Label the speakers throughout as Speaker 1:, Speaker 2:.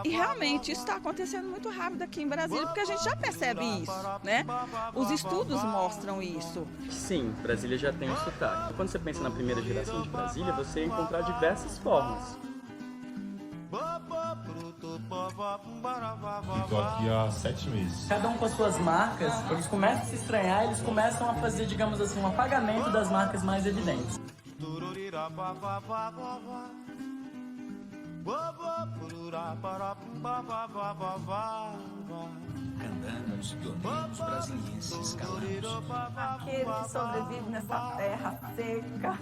Speaker 1: E realmente isso está acontecendo muito rápido aqui em Brasília, porque a gente já percebe isso, né? Os estudos mostram isso.
Speaker 2: Sim, Brasília já tem um sotaque. Então, quando você pensa na primeira geração de Brasília, você ia encontrar diversas formas.
Speaker 3: Eu tô aqui há 7 meses.
Speaker 4: Cada um com as suas marcas, eles começam a se estranhar, eles começam a fazer, digamos assim, um apagamento das marcas mais evidentes.
Speaker 5: Candangos, pioneiros brasilienses calados.
Speaker 6: Aquele que sobrevive nessa terra seca,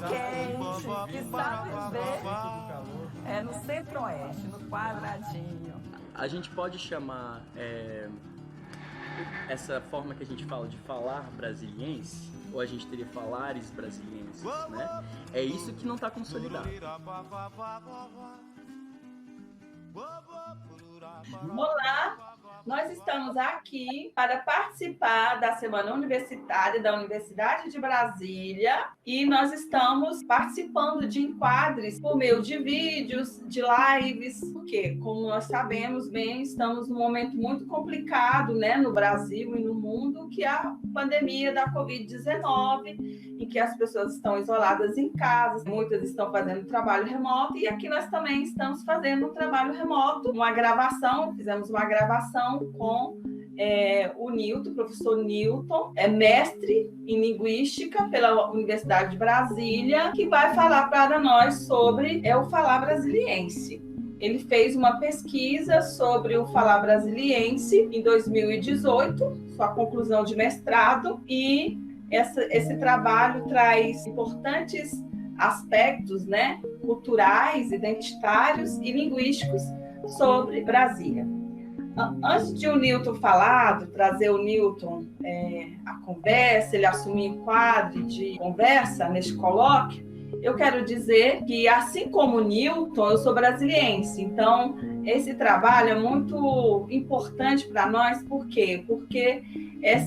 Speaker 6: quente, que sabe viver no centro-oeste, no quadradinho.
Speaker 2: A gente pode chamar essa forma que a gente fala de falar brasiliense, ou a gente teria falares brasilienses, né? É isso que não está consolidado.
Speaker 7: Olá! Nós estamos aqui para participar da Semana Universitária da Universidade de Brasília e nós estamos participando de enquadres por meio de vídeos, de lives, porque, como nós sabemos bem, estamos num momento muito complicado, né, no Brasil e no mundo, que é a pandemia da Covid-19, em que as pessoas estão isoladas em casa, muitas estão fazendo trabalho remoto e aqui nós também estamos fazendo um trabalho remoto, fizemos uma gravação com o Newton, o professor Newton, mestre em Linguística pela Universidade de Brasília, que vai falar para nós sobre o falar brasiliense. Ele fez uma pesquisa sobre o falar brasiliense em 2018, sua conclusão de mestrado, e esse trabalho traz importantes aspectos, né, culturais, identitários e linguísticos sobre Brasília. Antes de o Newton trazer o Newton a conversa, ele assumir o quadro de conversa neste colóquio, eu quero dizer que, assim como o Newton, eu sou brasiliense. Então, esse trabalho é muito importante para nós. Por quê? Porque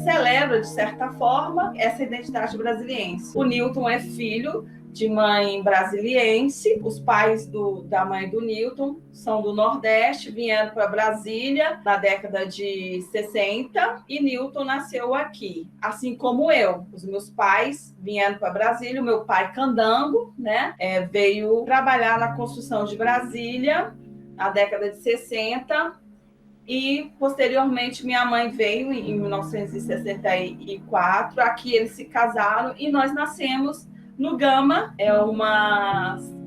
Speaker 7: celebra, de certa forma, essa identidade brasiliense. O Newton é filho de mãe brasiliense. Os pais da mãe do Newton são do Nordeste, vieram para Brasília na década de 60 e Newton nasceu aqui, assim como eu. Os meus pais vieram para Brasília, o meu pai candango, né, veio trabalhar na construção de Brasília na década de 60 e, posteriormente, minha mãe veio em 1964. Aqui eles se casaram e nós nascemos no Gama,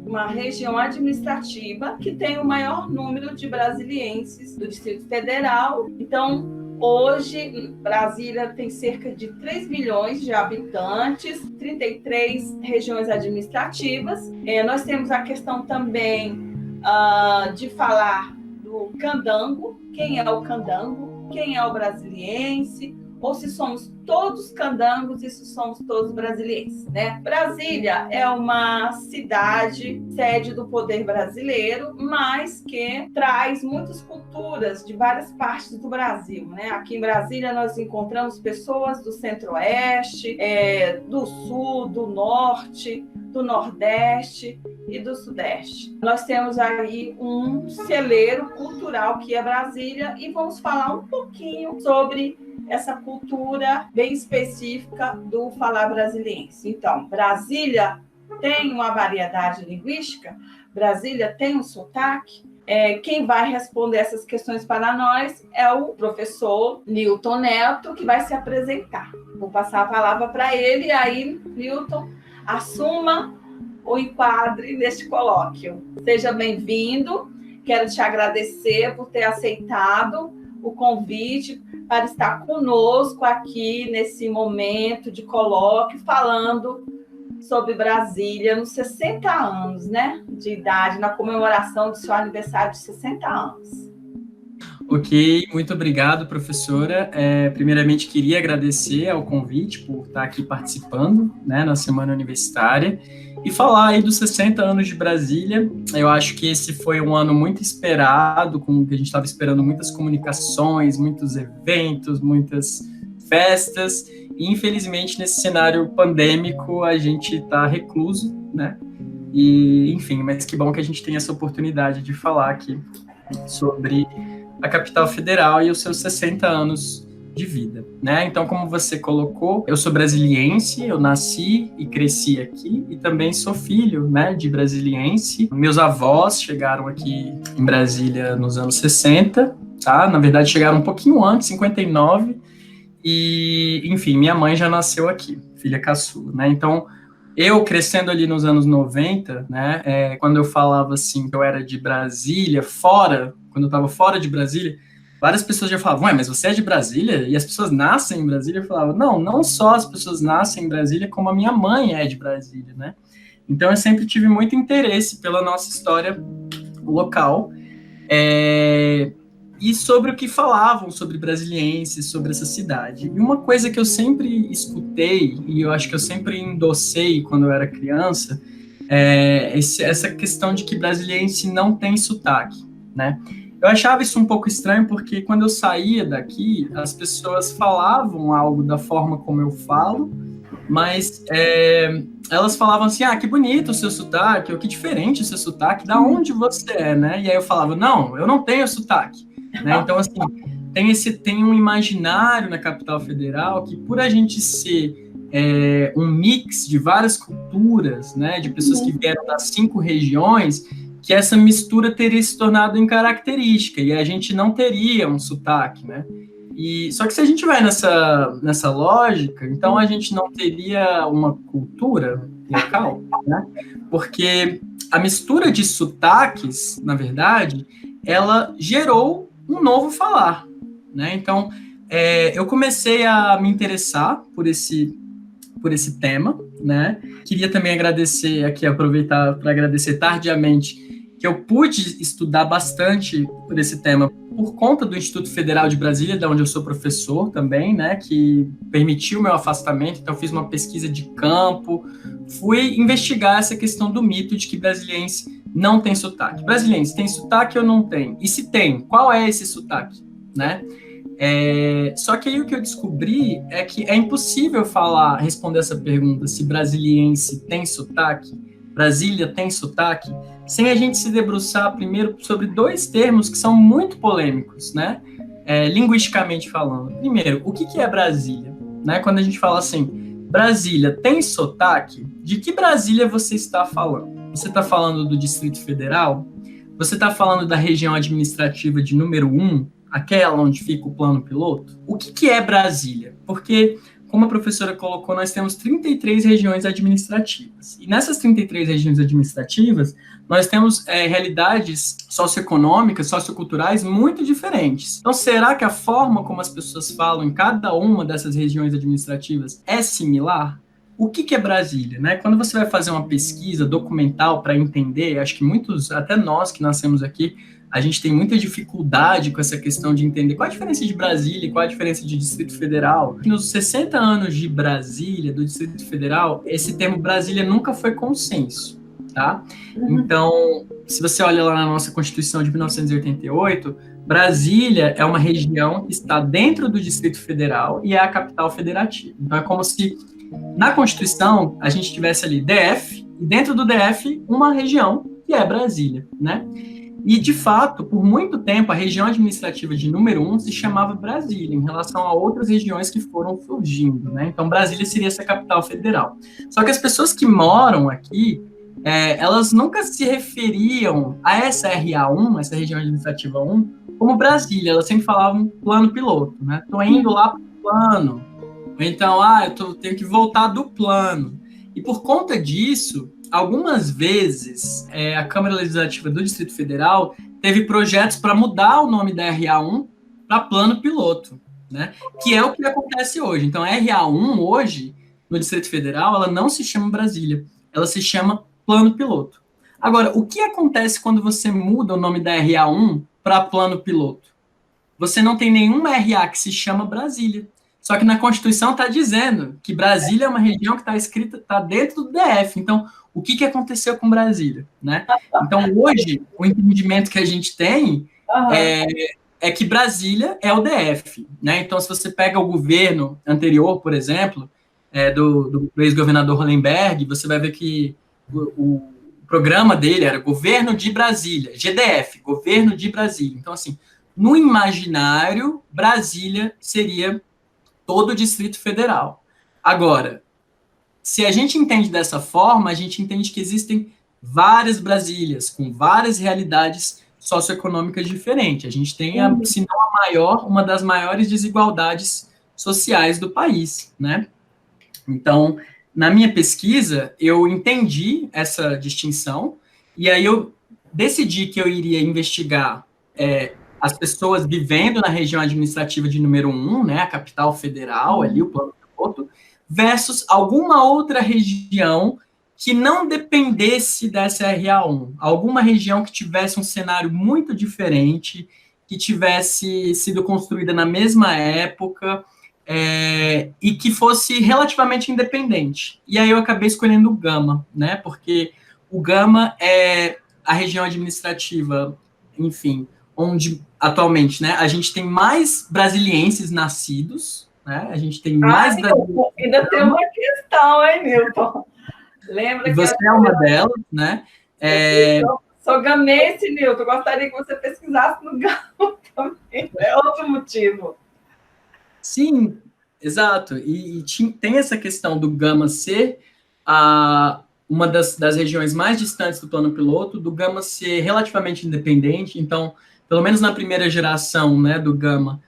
Speaker 7: uma região administrativa que tem o maior número de brasilienses do Distrito Federal. Então, hoje, Brasília tem cerca de 3 milhões de habitantes, 33 regiões administrativas. Nós temos a questão também de falar do candango. Quem é o candango? Quem é o brasiliense? Ou se somos todos candangos e se somos todos brasilienses, né? Brasília é uma cidade sede do poder brasileiro, mas que traz muitas culturas de várias partes do Brasil, né? Aqui em Brasília nós encontramos pessoas do Centro-Oeste, do Sul, do Norte, do Nordeste e do Sudeste. Nós temos aí um celeiro cultural que é Brasília e vamos falar um pouquinho sobre essa cultura bem específica do falar brasiliense. Então, Brasília tem uma variedade linguística, Brasília tem um sotaque. Quem vai responder essas questões para nós é o professor Newton Neto, que vai se apresentar. Vou passar a palavra para ele, e aí, Newton, assuma o enquadre neste colóquio. Seja bem-vindo, quero te agradecer por ter aceitado o convite para estar conosco aqui nesse momento de colóquio, falando sobre Brasília nos 60 anos, né, de idade, na comemoração do seu aniversário de 60 anos.
Speaker 4: Ok, muito obrigado, professora. Primeiramente, queria agradecer ao convite por estar aqui participando, né, na Semana Universitária e falar aí dos 60 anos de Brasília. Eu acho que esse foi um ano muito esperado, com que a gente estava esperando muitas comunicações, muitos eventos, muitas festas, e infelizmente nesse cenário pandêmico a gente está recluso, né? E, enfim, mas que bom que a gente tem essa oportunidade de falar aqui sobre a capital federal e os seus 60 anos de vida, né? Então, como você colocou, eu sou brasiliense, eu nasci e cresci aqui e também sou filho, né, de brasiliense. Meus avós chegaram aqui em Brasília nos anos 60, tá? Na verdade, chegaram um pouquinho antes, 59, e, enfim, minha mãe já nasceu aqui, filha caçula, né? Então, eu crescendo ali nos anos 90, né, quando eu falava assim que eu era de Brasília, quando eu estava fora de Brasília, várias pessoas já falavam, ué, mas você é de Brasília? E as pessoas nascem em Brasília? Eu falava, não só as pessoas nascem em Brasília, como a minha mãe é de Brasília, né? Então eu sempre tive muito interesse pela nossa história local, e sobre o que falavam sobre brasilienses, sobre essa cidade. E uma coisa que eu sempre escutei, e eu acho que eu sempre endossei quando eu era criança, essa questão de que brasiliense não tem sotaque, né? Eu achava isso um pouco estranho, porque quando eu saía daqui, as pessoas falavam algo da forma como eu falo, mas elas falavam assim, que bonito o seu sotaque, ou que diferente o seu sotaque, da onde você é, né? E aí eu falava, não, eu não tenho sotaque. Né? Então, assim, tem um imaginário na capital federal que, por a gente ser um mix de várias culturas, né, de pessoas que vieram das 5 regiões, que essa mistura teria se tornado em característica, e a gente não teria um sotaque, né? Só que se a gente vai nessa lógica, então a gente não teria uma cultura local, né? Porque a mistura de sotaques, na verdade, ela gerou um novo falar, né? Então, eu comecei a me interessar por esse tema, né? Queria também aproveitar para agradecer tardiamente que eu pude estudar bastante por esse tema por conta do Instituto Federal de Brasília, de onde eu sou professor também, né? Que permitiu o meu afastamento. Então, eu fiz uma pesquisa de campo, fui investigar essa questão do mito de que brasiliense não tem sotaque. Brasiliense tem sotaque ou não tem? E se tem, qual é esse sotaque, né? Só que aí o que eu descobri é que é impossível responder essa pergunta se brasiliense tem sotaque, Brasília tem sotaque, sem a gente se debruçar primeiro sobre 2 termos que são muito polêmicos, né? Linguisticamente falando. Primeiro, o que é Brasília? Né? Quando a gente fala assim, Brasília tem sotaque, de que Brasília você está falando? Você está falando do Distrito Federal? Você está falando da região administrativa de número 1, aquela onde fica o plano piloto? O que é Brasília? Porque, como a professora colocou, nós temos 33 regiões administrativas. E nessas 33 regiões administrativas, nós temos realidades socioeconômicas, socioculturais muito diferentes. Então, será que a forma como as pessoas falam em cada uma dessas regiões administrativas é similar? O que é Brasília, né? Quando você vai fazer uma pesquisa documental para entender, acho que muitos, até nós que nascemos aqui, a gente tem muita dificuldade com essa questão de entender qual a diferença de Brasília e qual a diferença de Distrito Federal. Nos 60 anos de Brasília, do Distrito Federal, esse termo Brasília nunca foi consenso, tá? Então, se você olha lá na nossa Constituição de 1988, Brasília é uma região que está dentro do Distrito Federal e é a capital federativa. Então, é como se na Constituição a gente tivesse ali DF, e dentro do DF uma região que é Brasília, né? E, de fato, por muito tempo, a região administrativa de número 1 se chamava Brasília, em relação a outras regiões que foram surgindo, né? Então, Brasília seria essa capital federal. Só que as pessoas que moram aqui, elas nunca se referiam a essa RA1, essa região administrativa 1, como Brasília. Elas sempre falavam plano piloto, né? Estou indo lá para o plano. Então, eu tenho que voltar do plano. E, por conta disso, algumas vezes, a Câmara Legislativa do Distrito Federal teve projetos para mudar o nome da RA1 para plano piloto, né? Que é o que acontece hoje. Então, a RA1 hoje, no Distrito Federal, ela não se chama Brasília, ela se chama plano piloto. Agora, o que acontece quando você muda o nome da RA1 para plano piloto? Você não tem nenhuma RA que se chama Brasília. Só que na Constituição está dizendo que Brasília é uma região que está dentro do DF. Então, o que aconteceu com Brasília, né? Então, hoje, o entendimento que a gente tem é que Brasília é o DF, né? Então, se você pega o governo anterior, por exemplo, do ex-governador Hollenberg, você vai ver que o programa dele era Governo de Brasília, GDF, Governo de Brasília. Então, assim, no imaginário, Brasília seria todo o Distrito Federal. Agora, se a gente entende dessa forma, a gente entende que existem várias Brasílias, com várias realidades socioeconômicas diferentes. A gente tem, se não a maior, uma das maiores desigualdades sociais do país, né? Então, na minha pesquisa, eu entendi essa distinção, e aí eu decidi que eu iria investigar as pessoas vivendo na região administrativa de número 1, né, a capital federal, ali, o plano piloto, versus alguma outra região que não dependesse da SRA1, alguma região que tivesse um cenário muito diferente, que tivesse sido construída na mesma época, e que fosse relativamente independente. E aí eu acabei escolhendo o Gama, né, porque o Gama é a região administrativa, enfim, onde atualmente, né, a gente tem mais brasilienses nascidos, né, a gente tem mais brasileiros.
Speaker 7: Ainda tem uma questão, hein, Milton? Lembra que
Speaker 4: você é uma delas, né?
Speaker 7: Sou gamense, Milton. Gostaria que você pesquisasse no Gama também. É outro motivo.
Speaker 4: Sim, exato. E tem essa questão do Gama ser uma das regiões mais distantes do plano piloto, do Gama ser relativamente independente. Então, pelo menos na primeira geração, né, do Gama,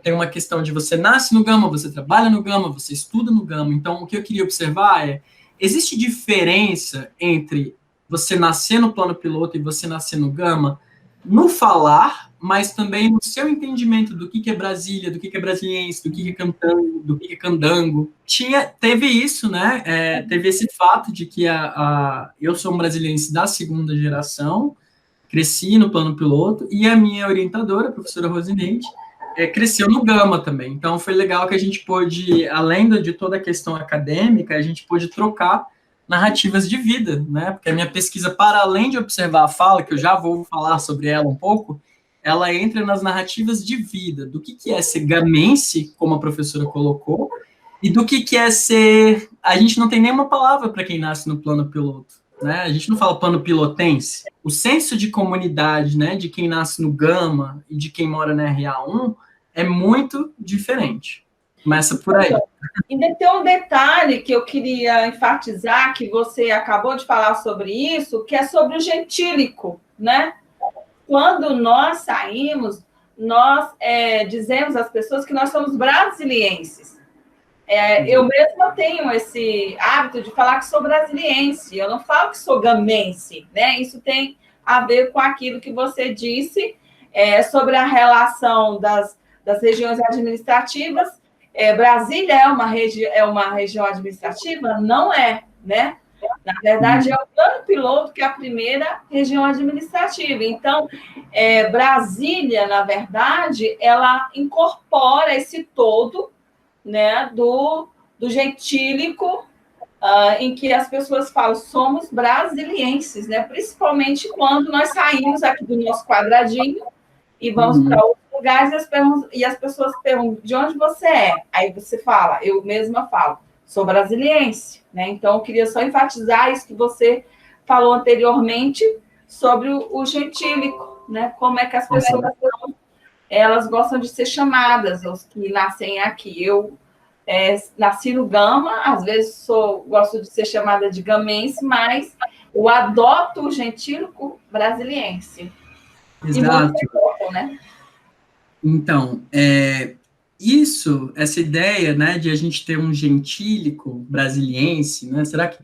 Speaker 4: tem uma questão de você nasce no Gama, você trabalha no Gama, você estuda no Gama. Então, o que eu queria observar existe diferença entre você nascer no plano piloto e você nascer no Gama no falar, mas também no seu entendimento do que é Brasília, do que é brasiliense, do que é cantango, do que é candango. Teve isso, né? Teve esse fato de que eu sou um brasiliense da segunda geração, cresci no plano piloto, e a minha orientadora, a professora Rosineide, cresceu no Gama também. Então, foi legal que a gente pôde, além de toda a questão acadêmica, a gente pôde trocar narrativas de vida, né? Porque a minha pesquisa, para além de observar a fala, que eu já vou falar sobre ela um pouco, ela entra nas narrativas de vida, do que é ser gamense, como a professora colocou, e do que é ser... A gente não tem nenhuma palavra para quem nasce no plano piloto, né? A gente não fala plano pilotense. O senso de comunidade, né, de quem nasce no Gama e de quem mora na RA1 é muito diferente. Começa por aí.
Speaker 7: Ainda tem um detalhe que eu queria enfatizar, que você acabou de falar sobre isso, que é sobre o gentílico, né? Quando nós saímos, nós dizemos às pessoas que nós somos brasilienses. Eu mesma tenho esse hábito de falar que sou brasiliense, eu não falo que sou gamense, né? Isso tem a ver com aquilo que você disse sobre a relação das regiões administrativas. Brasília é uma região administrativa? Não é, né? Na verdade, é o plano piloto que é a primeira região administrativa. Então, Brasília, na verdade, ela incorpora esse todo, né, do gentílico, em que as pessoas falam, somos brasilienses, né? Principalmente quando nós saímos aqui do nosso quadradinho e vamos para outros lugares e as pessoas perguntam, de onde você é? Aí você fala, eu mesma falo, sou brasiliense, né? Então, eu queria só enfatizar isso que você falou anteriormente sobre o gentílico, né? Como é que as pessoas elas gostam de ser chamadas, os que nascem aqui. Eu nasci no Gama, às vezes gosto de ser chamada de gamense, mas eu adoto o gentílico brasiliense.
Speaker 4: Exato.
Speaker 7: E você, né?
Speaker 4: Então, essa ideia, né, de a gente ter um gentílico brasiliense, né, será que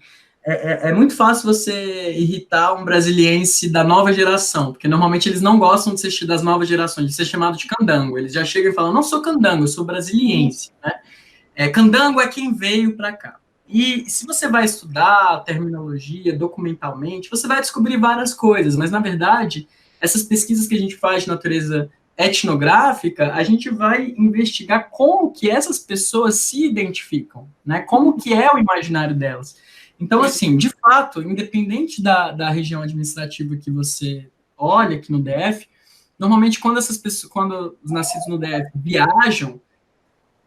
Speaker 4: é muito fácil você irritar um brasiliense da nova geração, porque normalmente eles não gostam de ser das novas gerações, de ser chamado de candango, eles já chegam e falam, não sou candango, eu sou brasiliense, né, candango é quem veio para cá. E se você vai estudar a terminologia documentalmente, você vai descobrir várias coisas, mas, na verdade, essas pesquisas que a gente faz de natureza etnográfica, a gente vai investigar como que essas pessoas se identificam, né? Como que é o imaginário delas. Então, assim, de fato, independente da região administrativa que você olha aqui no DF, normalmente quando os nascidos no DF viajam,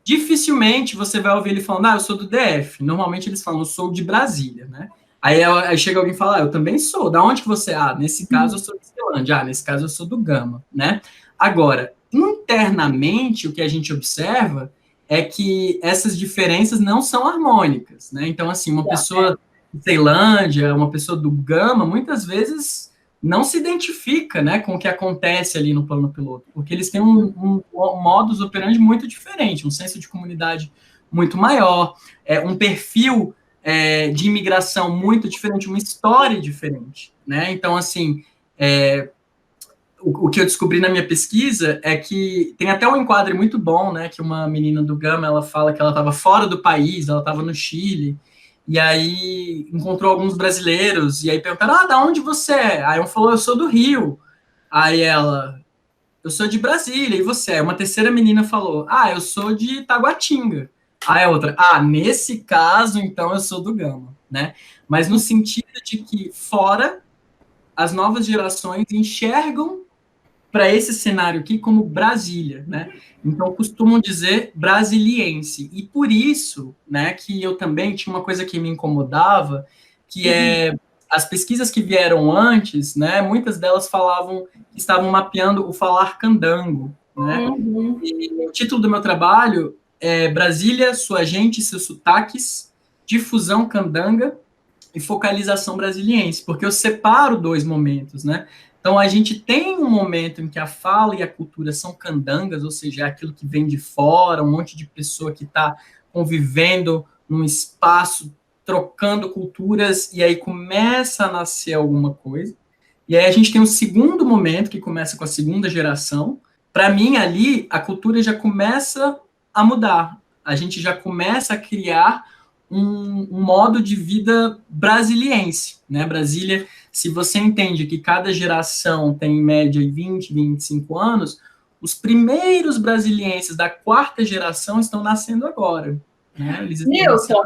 Speaker 4: dificilmente você vai ouvir ele falando, eu sou do DF. Normalmente eles falam, eu sou de Brasília, né? Aí chega alguém e fala, eu também sou. Da onde que você é? Nesse caso eu sou de Ceilândia. Nesse caso eu sou do Gama, né? Agora, internamente, o que a gente observa é que essas diferenças não são harmônicas, né? Então, assim, uma pessoa de Ceilândia, uma pessoa do Gama, muitas vezes não se identifica, né, com o que acontece ali no plano piloto, porque eles têm um modus operandi muito diferente, um senso de comunidade muito maior, um perfil de imigração muito diferente, uma história diferente, né? Então, assim, o que eu descobri na minha pesquisa é que tem até um enquadre muito bom, né, que uma menina do Gama, ela fala que ela estava fora do país, ela estava no Chile, e aí encontrou alguns brasileiros, e aí perguntaram, da onde você é? Aí um falou, eu sou do Rio. Aí ela, eu sou de Brasília, e você? Aí uma terceira menina falou, eu sou de Taguatinga. Aí a outra, nesse caso, então eu sou do Gama, né? Mas no sentido de que fora, as novas gerações enxergam para esse cenário aqui como Brasília, né? Então, costumam dizer brasiliense. E por isso, né, que eu também tinha uma coisa que me incomodava, que as pesquisas que vieram antes, né, muitas delas falavam que estavam mapeando o falar candango, né? E o título do meu trabalho é Brasília, sua gente e seus sotaques, difusão candanga e focalização brasiliense, porque eu separo dois momentos, né? Então, a gente tem um momento em que a fala e a cultura são candangas, ou seja, é aquilo que vem de fora, um monte de pessoa que está convivendo num espaço, trocando culturas, e aí começa a nascer alguma coisa. E aí a gente tem um segundo momento, que começa com a segunda geração. Para mim, ali, a cultura já começa a mudar. A gente já começa a criar um modo de vida brasiliense, né? Brasília, se você entende que cada geração tem em média 20, 25 anos, os primeiros brasilienses da quarta geração estão nascendo agora, né?
Speaker 7: Nilson,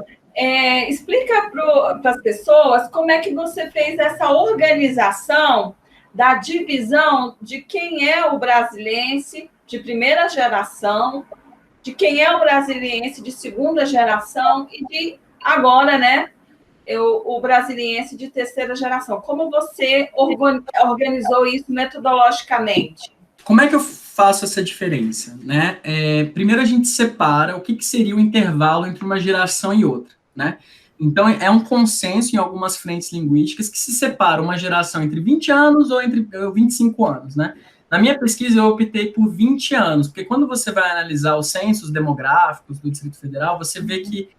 Speaker 7: explica para as pessoas como é que você fez essa organização da divisão de quem é o brasiliense de primeira geração, de quem é o brasiliense de segunda geração e de agora, né, o brasiliense de terceira geração. Como você organizou isso metodologicamente?
Speaker 4: Como é que eu faço essa diferença, né? Primeiro a gente separa o que seria o intervalo entre uma geração e outra, né? Então é um consenso em algumas frentes linguísticas que se separa uma geração entre 20 anos ou entre 25 anos, né? Na minha pesquisa, eu optei por 20 anos, porque quando você vai analisar os censos demográficos do Distrito Federal, você vê que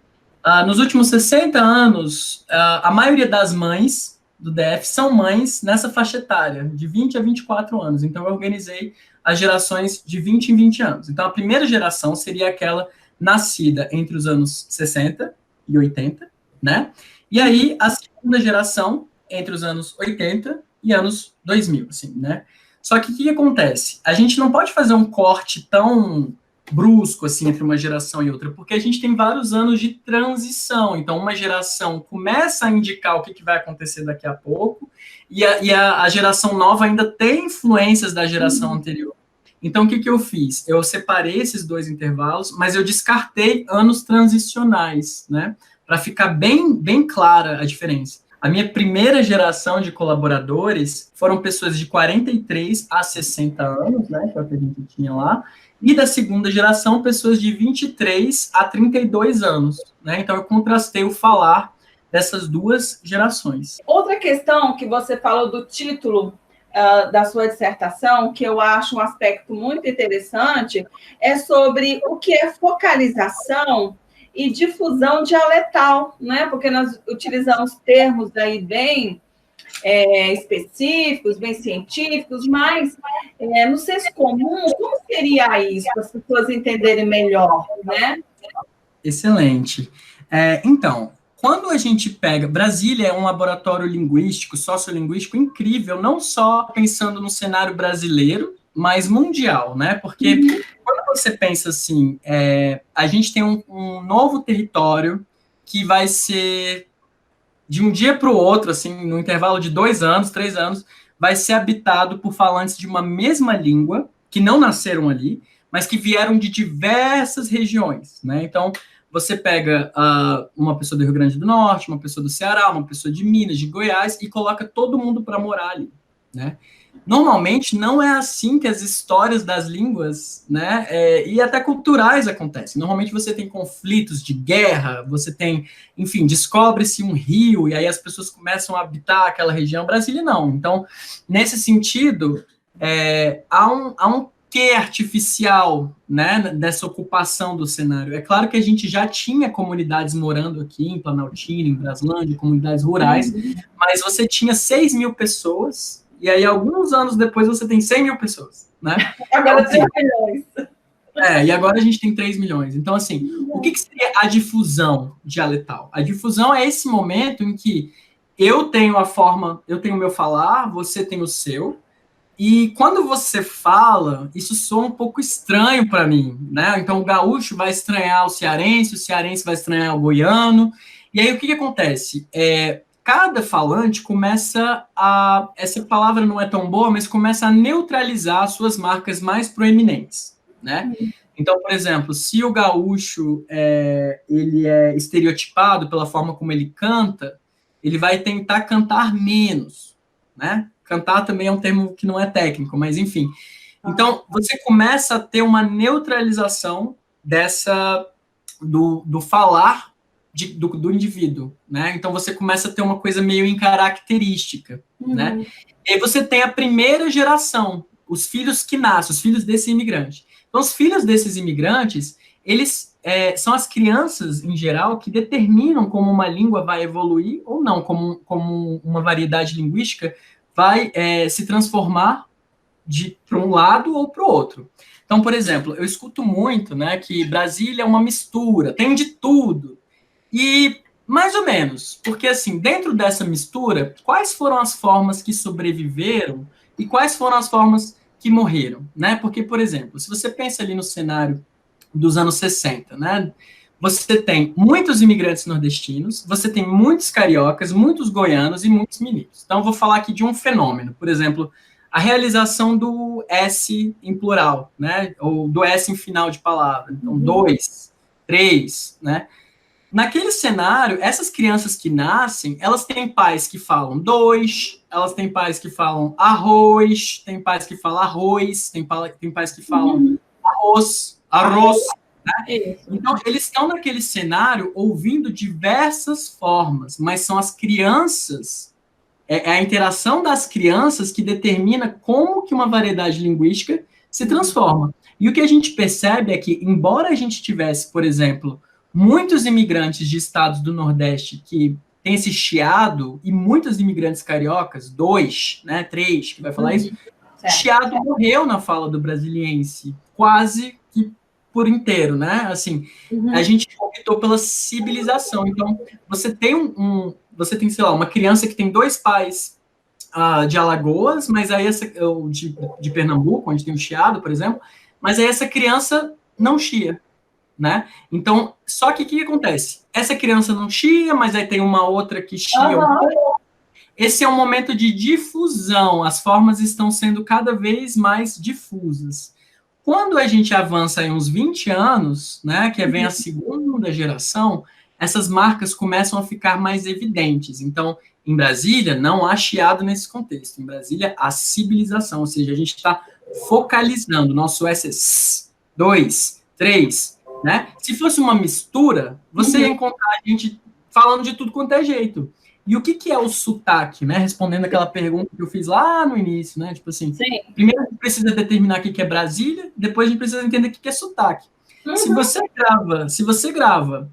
Speaker 4: nos últimos 60 anos, a maioria das mães do DF são mães nessa faixa etária, de 20 a 24 anos. Então, eu organizei as gerações de 20 em 20 anos. Então, a primeira geração seria aquela nascida entre os anos 60 e 80, né? E aí, a segunda geração entre os anos 80 e anos 2000, assim, né? Só que o que acontece? A gente não pode fazer um corte tão brusco assim entre uma geração e outra, porque a gente tem vários anos de transição. Então, uma geração começa a indicar o que vai acontecer daqui a pouco, e a geração nova ainda tem influências da geração anterior. Então, o que eu fiz? Eu separei esses dois intervalos, mas eu descartei anos transicionais, né? Para ficar bem clara a diferença. A minha primeira geração de colaboradores foram pessoas de 43 a 60 anos, né, que é o que a gente tinha lá, e da segunda geração, pessoas de 23 a 32 anos, né? Então, eu contrastei o falar dessas duas gerações.
Speaker 7: Outra questão que você falou do título da sua dissertação, que eu acho um aspecto muito interessante, é sobre o que é focalização e difusão dialetal, né? Porque nós utilizamos termos aí bem específicos, bem científicos, mas no senso comum, como seria isso, para as pessoas entenderem melhor, né?
Speaker 4: Excelente. Então, quando a gente pega... Brasília é um laboratório linguístico, sociolinguístico incrível, não só pensando no cenário brasileiro, mas mundial, né? Porque quando você pensa assim, a gente tem um novo território que vai ser, de um dia para o outro, assim, no intervalo de 2 anos, 3 anos, vai ser habitado por falantes de uma mesma língua, que não nasceram ali, mas que vieram de diversas regiões, né? Então, você pega uma pessoa do Rio Grande do Norte, uma pessoa do Ceará, uma pessoa de Minas, de Goiás, e coloca todo mundo para morar ali, né? Normalmente não é assim que as histórias das línguas, né, e até culturais acontecem. Normalmente você tem conflitos de guerra, você tem, enfim, descobre-se um rio e aí as pessoas começam a habitar aquela região. Brasília não. Então, nesse sentido, há um quê artificial, né, dessa ocupação do cenário. É claro que a gente já tinha comunidades morando aqui em Planaltina, em Braslândia, comunidades rurais, mas você tinha 6 mil pessoas. E aí, alguns anos depois, você tem 100 mil pessoas, né?
Speaker 7: Agora 3 milhões.
Speaker 4: E agora a gente tem 3 milhões. Então, assim, o que seria a difusão dialetal? A difusão é esse momento em que eu tenho o meu falar, você tem o seu, e quando você fala, isso soa um pouco estranho para mim, né? Então, o gaúcho vai estranhar o cearense vai estranhar o goiano, e aí o que acontece? Cada falante começa essa palavra não é tão boa, mas começa a neutralizar as suas marcas mais proeminentes, né? Então, por exemplo, se o gaúcho ele é estereotipado pela forma como ele canta, ele vai tentar cantar menos, né? Cantar também é um termo que não é técnico, mas enfim. Então, você começa a ter uma neutralização do falar do indivíduo, né? Então você começa a ter uma coisa meio incaracterística, né? E aí você tem a primeira geração, os filhos que nascem, os filhos desse imigrante. Então os filhos desses imigrantes, eles são as crianças, em geral, que determinam como uma língua vai evoluir ou não, como uma variedade linguística vai se transformar para um lado ou para o outro. Então, por exemplo, eu escuto muito, né, que Brasília é uma mistura, tem de tudo. E mais ou menos, porque assim, dentro dessa mistura, quais foram as formas que sobreviveram e quais foram as formas que morreram, né? Porque, por exemplo, se você pensa ali no cenário dos anos 60, né? Você tem muitos imigrantes nordestinos, você tem muitos cariocas, muitos goianos e muitos mineiros. Então, eu vou falar aqui de um fenômeno, por exemplo, a realização do S em plural, né? Ou do S em final de palavra. Então, 2, 3, né? Naquele cenário, essas crianças que nascem, elas têm pais que falam 2, elas têm pais que falam arroz, tem pais que falam arroz, tem pais que falam arroz, né? Então, eles estão naquele cenário ouvindo diversas formas, mas são as crianças, é a interação das crianças que determina como que uma variedade linguística se transforma. E o que a gente percebe é que, embora a gente tivesse, por exemplo, muitos imigrantes de estados do Nordeste que têm esse chiado, e muitos imigrantes cariocas, 2, né, 3, que vai falar isso, chiado morreu na fala do brasiliense, quase que por inteiro, né? Assim, a gente optou pela civilização. Então, você tem sei lá, uma criança que tem 2 pais de Alagoas, mas aí de Pernambuco, onde tem o chiado, por exemplo, mas aí essa criança não chia. Né? Então, só que o que acontece? Essa criança não chia, mas aí tem uma outra que chia. Esse é um momento de difusão, as formas estão sendo cada vez mais difusas. Quando a gente avança em uns 20 anos, né, que vem a segunda geração, essas marcas começam a ficar mais evidentes. Então, em Brasília, não há chiado nesse contexto. Em Brasília, há civilização, ou seja, a gente está focalizando. Nosso S, 2, 3... Né? Se fosse uma mistura, você ia encontrar a gente falando de tudo quanto é jeito. E o que é o sotaque, né? Respondendo aquela pergunta que eu fiz lá no início, né? Tipo assim, primeiro a gente precisa determinar o que é Brasília, depois a gente precisa entender o que é sotaque. Se você grava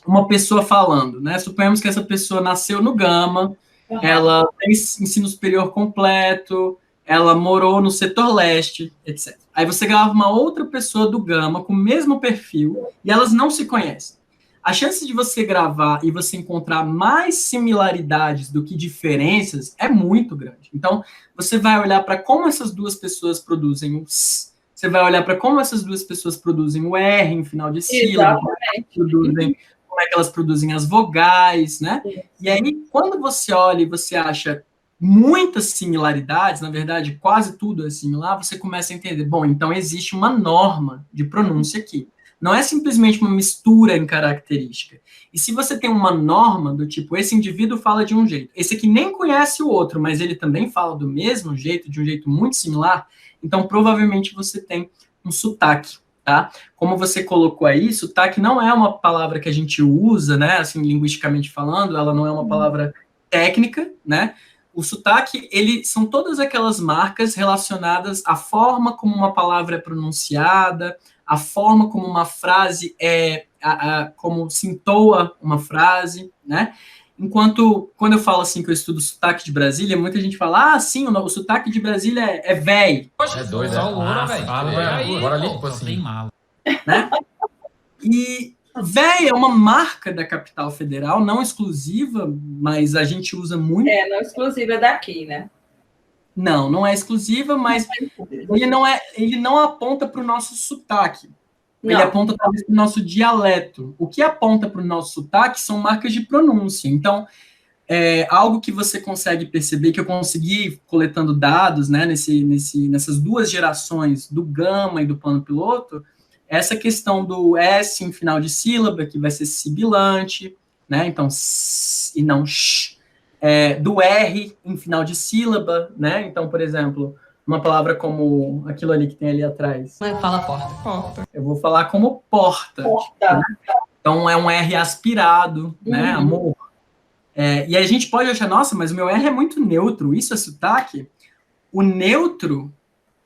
Speaker 4: uma pessoa falando, né? Suponhamos que essa pessoa nasceu no Gama, ela tem ensino superior completo, ela morou no setor leste, etc. Aí você grava uma outra pessoa do Gama com o mesmo perfil e elas não se conhecem. A chance de você gravar e você encontrar mais similaridades do que diferenças é muito grande. Então, você vai olhar para como essas duas pessoas produzem o S, você vai olhar para como essas duas pessoas produzem o R em final de sílaba, como é que elas produzem as vogais, né? E aí, quando você olha e você acha muitas similaridades, na verdade, quase tudo é similar, você começa a entender, bom, então existe uma norma de pronúncia aqui. não é simplesmente uma mistura em característica. E se você tem uma norma do tipo, esse indivíduo fala de um jeito, esse aqui nem conhece o outro, mas ele também fala do mesmo jeito, de um jeito muito similar, então provavelmente você tem um sotaque, tá? Como você colocou aí, sotaque não é uma palavra que a gente usa, né, assim, linguisticamente falando, ela não é uma palavra técnica, né? O sotaque, são todas aquelas marcas relacionadas à forma como uma palavra é pronunciada, a forma como uma frase como se entoa uma frase, né? Enquanto, quando eu falo assim que eu estudo sotaque de Brasília, muita gente fala, sim, o sotaque de Brasília é véi.
Speaker 8: É doido, é loura, velho. Bora ali, tipo assim.
Speaker 4: Né? E véi é uma marca da capital federal, não exclusiva, mas a gente usa muito.
Speaker 7: Não exclusiva daqui, né?
Speaker 4: Não é exclusiva, mas ele não aponta para o nosso sotaque. Ele aponta para o nosso dialeto. O que aponta para o nosso sotaque são marcas de pronúncia. Então, algo que você consegue perceber, que eu consegui coletando dados, né, nessas duas gerações, do gama e do plano piloto, essa questão do S em final de sílaba, que vai ser sibilante, né, então, s e não sh, do R em final de sílaba, né, então, por exemplo, uma palavra como aquilo ali que tem ali atrás.
Speaker 8: Fala porta.
Speaker 4: Eu vou falar como porta. Né? Então, é um R aspirado, né, amor. E a gente pode achar, nossa, mas o meu R é muito neutro, isso é sotaque? O neutro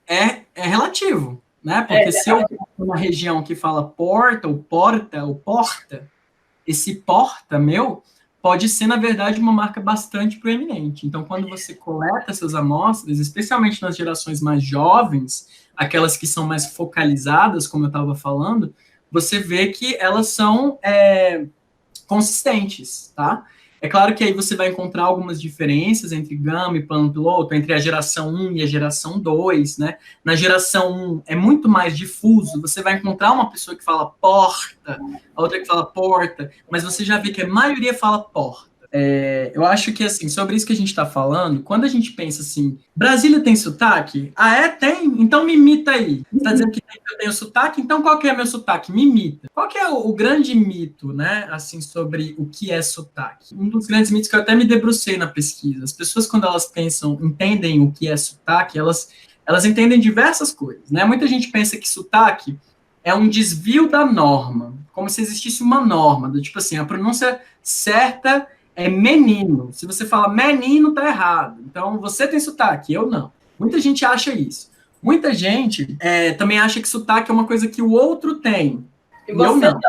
Speaker 4: é relativo, né? Porque se eu estou numa região que fala porta, ou porta, esse porta meu pode ser, na verdade, uma marca bastante proeminente. Então, quando você coleta essas amostras, especialmente nas gerações mais jovens, aquelas que são mais focalizadas, como eu estava falando, você vê que elas são consistentes, tá? É claro que aí você vai encontrar algumas diferenças entre gama e plano piloto, entre a geração 1 e a geração 2, né? Na geração 1 é muito mais difuso, você vai encontrar uma pessoa que fala porta, a outra que fala porta, mas você já vê que a maioria fala porta. Eu acho que, assim, sobre isso que a gente está falando, quando a gente pensa assim, Brasília tem sotaque? Tem? Então me imita aí. Você está dizendo que eu tenho sotaque? Então qual que é meu sotaque? Me imita. Qual que é o grande mito, né, assim, sobre o que é sotaque? Um dos grandes mitos que eu até me debrucei na pesquisa. As pessoas, quando elas entendem o que é sotaque, elas entendem diversas coisas, né? Muita gente pensa que sotaque é um desvio da norma, como se existisse uma norma, do tipo assim, a pronúncia certa é menino. Se você fala menino, tá errado. Então, você tem sotaque, eu não. Muita gente acha isso. Muita gente também acha que sotaque é uma coisa que o outro tem.
Speaker 7: E você
Speaker 4: eu não.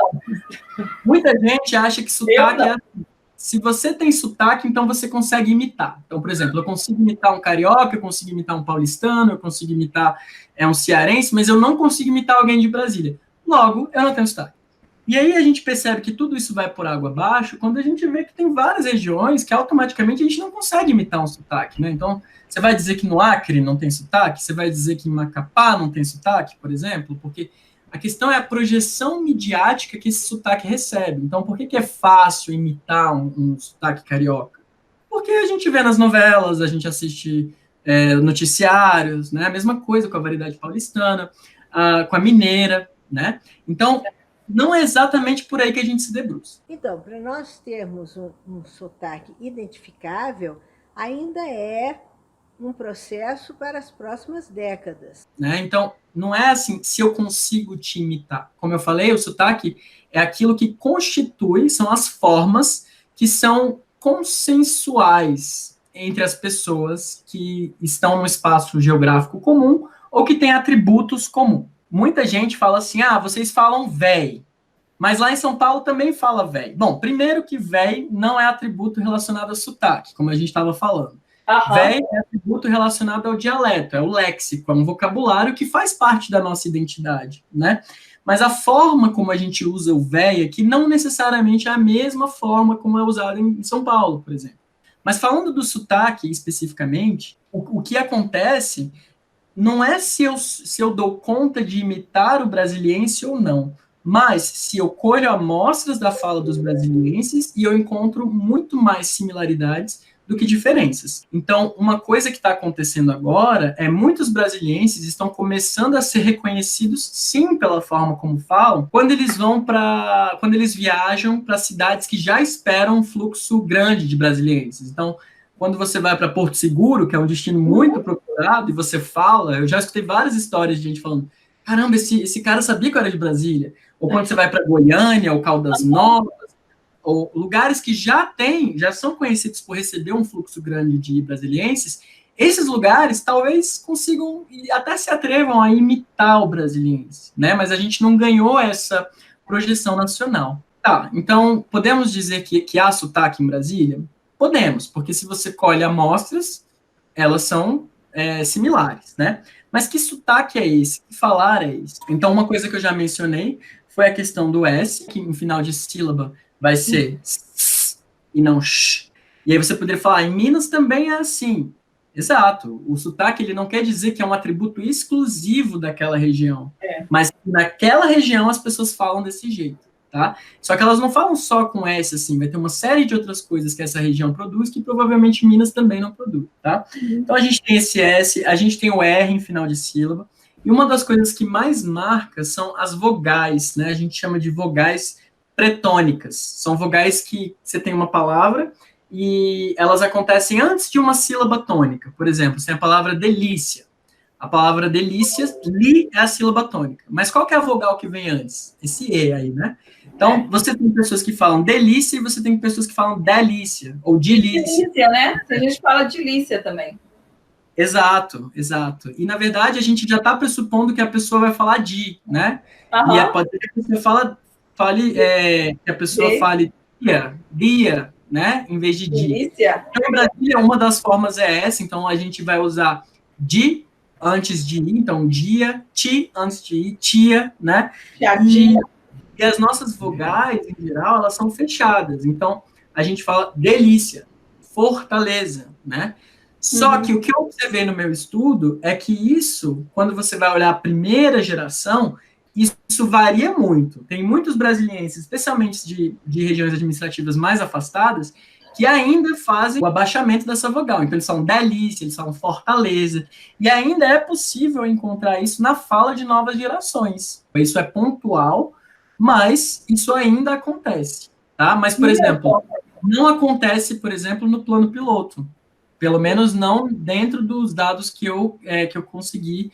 Speaker 4: Muita gente acha que sotaque é assim. Se você tem sotaque, então você consegue imitar. Então, por exemplo, eu consigo imitar um carioca, eu consigo imitar um paulistano, eu consigo imitar um cearense, mas eu não consigo imitar alguém de Brasília. Logo, eu não tenho sotaque. E aí a gente percebe que tudo isso vai por água abaixo quando a gente vê que tem várias regiões que automaticamente a gente não consegue imitar um sotaque, né? Então, você vai dizer que no Acre não tem sotaque? Você vai dizer que em Macapá não tem sotaque, por exemplo? Porque a questão é a projeção midiática que esse sotaque recebe. Então, por que é fácil imitar um sotaque carioca? Porque a gente vê nas novelas, a gente assiste noticiários, né? A mesma coisa com a variedade paulistana, com a mineira, né? Então, não é exatamente por aí que a gente se debruça.
Speaker 9: Então, para nós termos um sotaque identificável, ainda é um processo para as próximas décadas.
Speaker 4: Né? Então, não é assim, se eu consigo te imitar. Como eu falei, o sotaque é aquilo que constitui, são as formas que são consensuais entre as pessoas que estão num espaço geográfico comum ou que têm atributos comuns. Muita gente fala assim, vocês falam véi, mas lá em São Paulo também fala véi. Bom, primeiro que véi não é atributo relacionado a sotaque, como a gente estava falando. Véi é atributo relacionado ao dialeto, é o léxico, é um vocabulário que faz parte da nossa identidade, né? Mas a forma como a gente usa o véi aqui não necessariamente é a mesma forma como é usado em São Paulo, por exemplo. Mas falando do sotaque especificamente, o que acontece não é se eu dou conta de imitar o brasiliense ou não, mas se eu colho amostras da fala dos brasilienses e eu encontro muito mais similaridades do que diferenças. Então, uma coisa que está acontecendo agora é muitos brasilienses estão começando a ser reconhecidos, sim, pela forma como falam, quando eles viajam para cidades que já esperam um fluxo grande de brasilienses. Então, quando você vai para Porto Seguro, que é um destino muito procurado, e você fala, eu já escutei várias histórias de gente falando, caramba, esse cara sabia que eu era de Brasília. Ou quando você vai para Goiânia, ou Caldas Novas, ou lugares que já são conhecidos por receber um fluxo grande de brasilienses, esses lugares talvez consigam e até se atrevam a imitar o brasiliense, né? Mas a gente não ganhou essa projeção nacional. Tá, então podemos dizer que há sotaque em Brasília? Podemos, porque se você colhe amostras, elas são similares, né? Mas que sotaque é esse? Que falar é esse? Então, uma coisa que eu já mencionei foi a questão do S, que no final de sílaba vai ser s e não sh. E aí você poderia falar, em Minas também é assim. Exato. O sotaque, ele não quer dizer que é um atributo exclusivo daquela região. Mas naquela região as pessoas falam desse jeito, tá? Só que elas não falam só com S, assim. Vai ter uma série de outras coisas que essa região produz que provavelmente Minas também não produz, tá? Então a gente tem esse S, a gente tem o R em final de sílaba. E uma das coisas que mais marca são as vogais, né? A gente chama de vogais pretônicas. São vogais que você tem uma palavra e elas acontecem antes de uma sílaba tônica. Por exemplo, você tem a palavra delícia. A palavra delícia, li é a sílaba tônica. Mas qual que é a vogal que vem antes? Esse E aí, né? Então, você tem pessoas que falam delícia e você tem pessoas que falam delícia, ou delícia.
Speaker 7: Delícia, né? A gente fala delícia também.
Speaker 4: Exato, exato. E, na verdade, a gente já está pressupondo que a pessoa vai falar de, né? E pode ser que você que a pessoa fale dia, né? Em vez de di.
Speaker 7: Delícia.
Speaker 4: Então, no Brasil, uma das formas é essa, então a gente vai usar de antes de ir, então dia, ti antes de ir, tia, né? E as nossas vogais, em geral, elas são fechadas. Então, a gente fala delícia, fortaleza, né? Só que o que eu observei no meu estudo é que isso, quando você vai olhar a primeira geração, isso varia muito. Tem muitos brasilienses, especialmente de regiões administrativas mais afastadas, que ainda fazem o abaixamento dessa vogal. Então, eles falam delícia, eles falam fortaleza. E ainda é possível encontrar isso na fala de novas gerações. Isso é pontual, mas isso ainda acontece. Tá? Mas, por exemplo, não acontece, por exemplo, no plano piloto. Pelo menos não dentro dos dados que eu consegui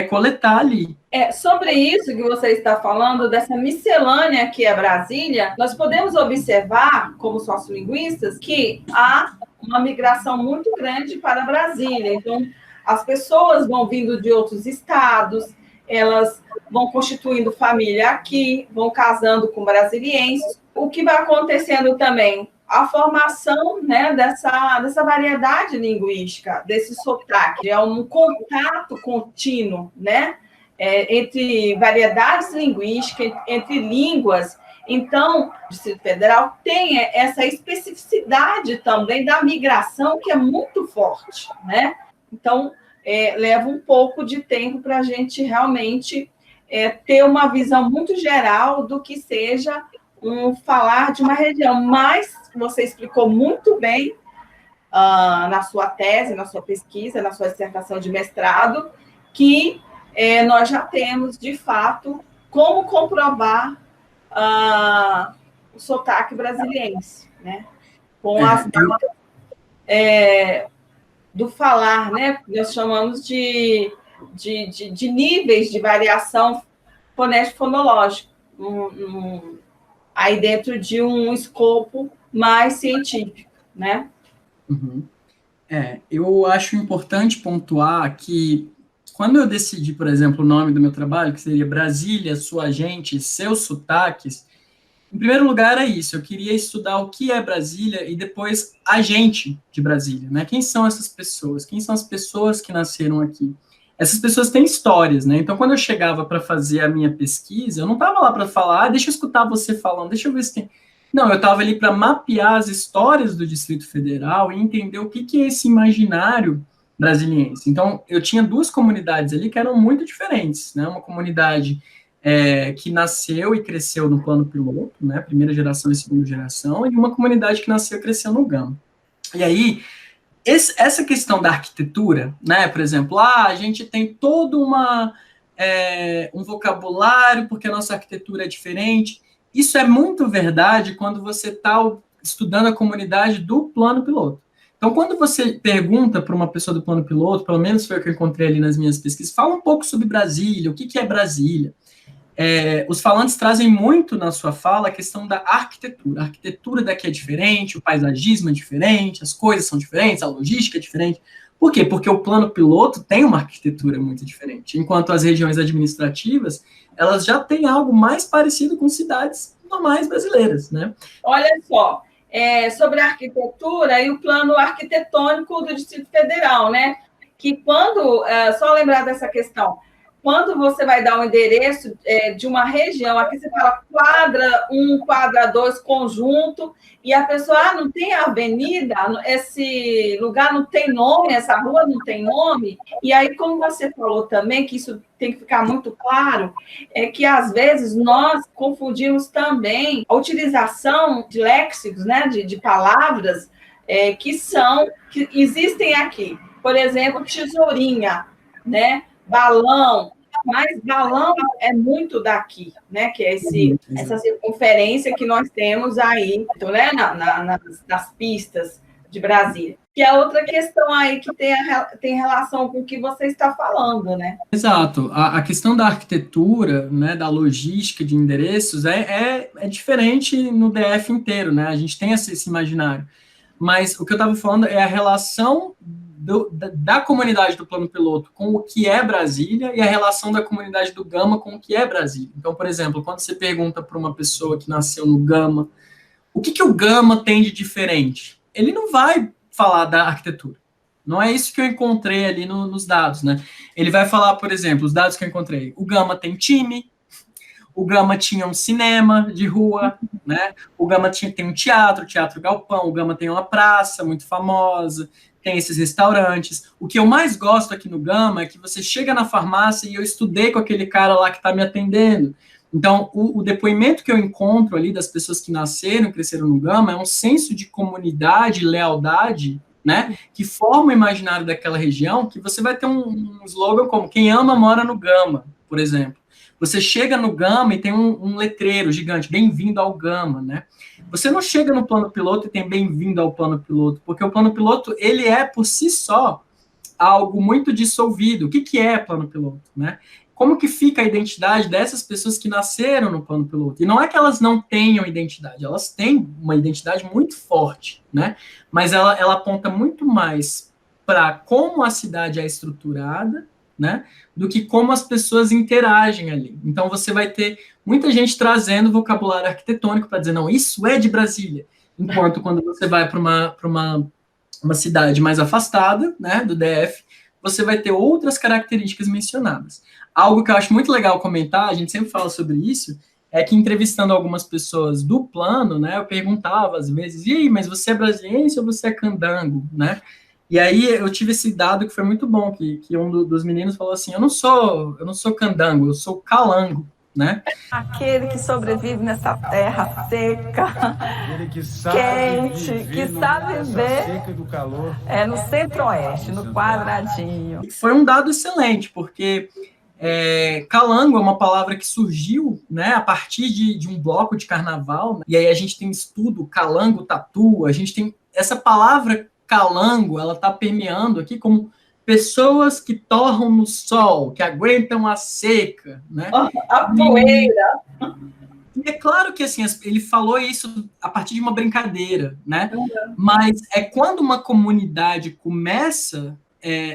Speaker 4: coletar ali.
Speaker 7: Sobre isso que você está falando, dessa miscelânea que é Brasília, nós podemos observar, como sociolinguistas, que há uma migração muito grande para Brasília. Então, as pessoas vão vindo de outros estados, elas vão constituindo família aqui, vão casando com brasilienses. O que vai acontecendo também? A formação, né, dessa variedade linguística, desse sotaque, é um contato contínuo, né, entre variedades linguísticas, entre línguas. Então, o Distrito Federal tem essa especificidade também da migração, que é muito forte, né? Então, leva um pouco de tempo para a gente realmente ter uma visão muito geral do que seja falar de uma região, mas você explicou muito bem na sua tese, na sua pesquisa, na sua dissertação de mestrado, que nós já temos, de fato, como comprovar o sotaque brasiliense, né? Com as datas do falar, né? Nós chamamos de níveis de variação fonético-fonológico, aí dentro de um escopo mais científico, né?
Speaker 4: Eu acho importante pontuar que quando eu decidi, por exemplo, o nome do meu trabalho, que seria Brasília, sua gente, seus sotaques, em primeiro lugar é isso, eu queria estudar o que é Brasília e depois a gente de Brasília, né? Quem são essas pessoas? Quem são as pessoas que nasceram aqui? Essas pessoas têm histórias, né? Então, quando eu chegava para fazer a minha pesquisa, eu não estava lá para falar, deixa eu escutar você falando, deixa eu ver se tem... Não, eu estava ali para mapear as histórias do Distrito Federal e entender o que é esse imaginário brasiliense. Então, eu tinha duas comunidades ali que eram muito diferentes, né? Uma comunidade que nasceu e cresceu no plano piloto, né? Primeira geração e segunda geração, e uma comunidade que nasceu e cresceu no Gama. E aí, essa questão da arquitetura, né, por exemplo, a gente tem todo um vocabulário porque a nossa arquitetura é diferente. Isso é muito verdade quando você está estudando a comunidade do plano piloto. Então, quando você pergunta para uma pessoa do plano piloto, pelo menos foi o que eu encontrei ali nas minhas pesquisas, fala um pouco sobre Brasília, o que é Brasília. Os falantes trazem muito na sua fala a questão da arquitetura. A arquitetura daqui é diferente, o paisagismo é diferente, as coisas são diferentes, a logística é diferente. Por quê? Porque o plano piloto tem uma arquitetura muito diferente, enquanto as regiões administrativas, elas já têm algo mais parecido com cidades normais brasileiras, né?
Speaker 7: Olha só, sobre a arquitetura e o plano arquitetônico do Distrito Federal, né? Que quando, só lembrar dessa questão, quando você vai dar um endereço de uma região, aqui você fala quadra 1, quadra 2, conjunto, e a pessoa, não tem avenida, esse lugar não tem nome, essa rua não tem nome, e aí, como você falou também, que isso tem que ficar muito claro, é que, às vezes, nós confundimos também a utilização de léxicos, né, de palavras que existem aqui. Por exemplo, tesourinha, né? Balão, mas balão é muito daqui, né? Que é essa circunferência que nós temos aí, né? nas pistas de Brasília. Que é outra questão aí que tem relação com o que você está falando, né?
Speaker 4: Exato. A questão da arquitetura, né, da logística de endereços é diferente no DF inteiro, né? A gente tem esse imaginário. Mas o que eu estava falando é a relação da comunidade do plano piloto com o que é Brasília e a relação da comunidade do Gama com o que é Brasília. Então, por exemplo, quando você pergunta para uma pessoa que nasceu no Gama, o que o Gama tem de diferente? Ele não vai falar da arquitetura. Não é isso que eu encontrei ali nos dados, né? Ele vai falar, por exemplo, os dados que eu encontrei. O Gama tem time, o Gama tinha um cinema de rua, né? O Gama tem um teatro galpão, o Gama tem uma praça muito famosa, tem esses restaurantes. O que eu mais gosto aqui no Gama é que você chega na farmácia e eu estudei com aquele cara lá que está me atendendo. Então, o depoimento que eu encontro ali das pessoas que nasceram e cresceram no Gama é um senso de comunidade, lealdade, né, que forma o imaginário daquela região, que você vai ter um slogan como quem ama mora no Gama, por exemplo. Você chega no Gama e tem um letreiro gigante, bem-vindo ao Gama, né? Você não chega no plano piloto e tem bem-vindo ao plano piloto, porque o plano piloto, ele é, por si só, algo muito dissolvido. O que é plano piloto, né? Como que fica a identidade dessas pessoas que nasceram no plano piloto? E não é que elas não tenham identidade, elas têm uma identidade muito forte, né? Mas ela aponta muito mais para como a cidade é estruturada, né, do que como as pessoas interagem ali. Então, você vai ter muita gente trazendo vocabulário arquitetônico para dizer, não, isso é de Brasília. Enquanto quando você vai para uma cidade mais afastada, né, do DF, você vai ter outras características mencionadas. Algo que eu acho muito legal comentar, a gente sempre fala sobre isso, é que entrevistando algumas pessoas do plano, né, eu perguntava às vezes, e aí, mas você é brasiliense ou você é candango, né? E aí eu tive esse dado que foi muito bom, que um dos meninos falou assim, eu não sou candango, eu sou calango, né?
Speaker 6: Aquele que sobrevive nessa terra seca, quente, que sabe viver no centro-oeste, no quadradinho.
Speaker 4: Foi um dado excelente, porque calango é uma palavra que surgiu, né, a partir de um bloco de carnaval, né? E aí a gente tem estudo, calango, tatu, a gente tem essa palavra calango, ela está permeando aqui como pessoas que torram no sol, que aguentam a seca, né?
Speaker 7: A poeira.
Speaker 4: E é claro que assim, ele falou isso a partir de uma brincadeira, né? Mas é quando uma comunidade começa